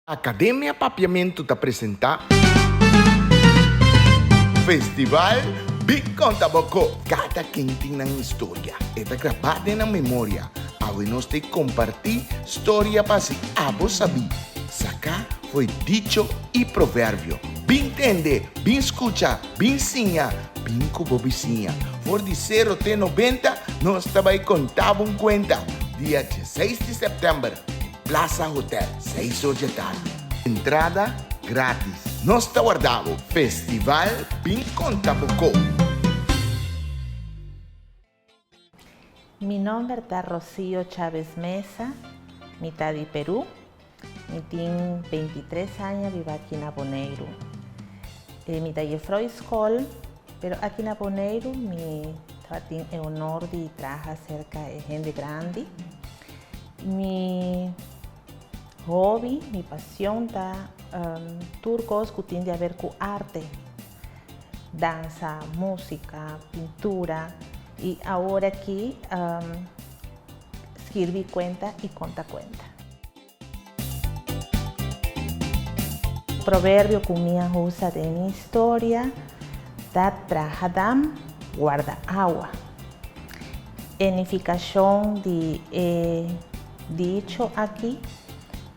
Academia Papiamento te presenta Festival Big Conta Bocó. Cada quien tiene una historia. Esta grabada en la memoria. Ahora nos te compartir historia para si vos sabí. Saca fue dicho y proverbio. Bien entende, bien escucha, bien enseña, bien como vizinha. Por de 0 até 90, nós também contava cuenta. Dia 16 de setembro. Plaza Hotel, 6 horas da tarde. Entrada grátis. Nós te guardamos. Festival Bim Conta Bocó. Mi nombre es Rocío Chávez Mesa, mitad de Perú. Me tengo 23 años, vivo aquí en Aboneiro. Mitad de Freud School, pero aquí en Aboneiro me tengo el honor de trabajar cerca de gente grande. Mi hobby, mi pasión da turcos que tienen a ver con arte, danza, música, pintura y ahora aquí escribí cuenta y conta cuenta. Proverbio que me usa de mi historia da trajadam guarda agua. Edificación de dicho aquí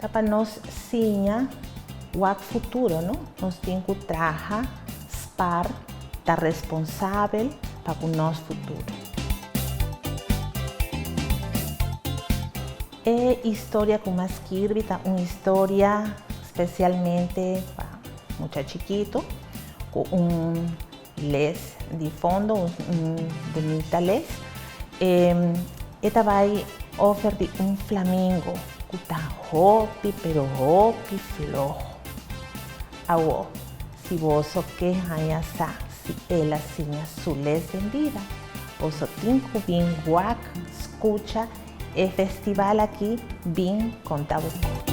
para nos enseñar o futuro, ¿no? Nos tem que trabalhar, estar responsável para o nosso futuro. A história como escrevi é uma história especialmente para muito chiquito, com les de fundo, bonita les. Esta vai oferecer flamingo que está hopi, pero hopi flojo. Agora, se você quer conhecer se ela tinha sua les em vida, você tem que vir guac, escuta, o festival aqui, Bim Conta Bocó.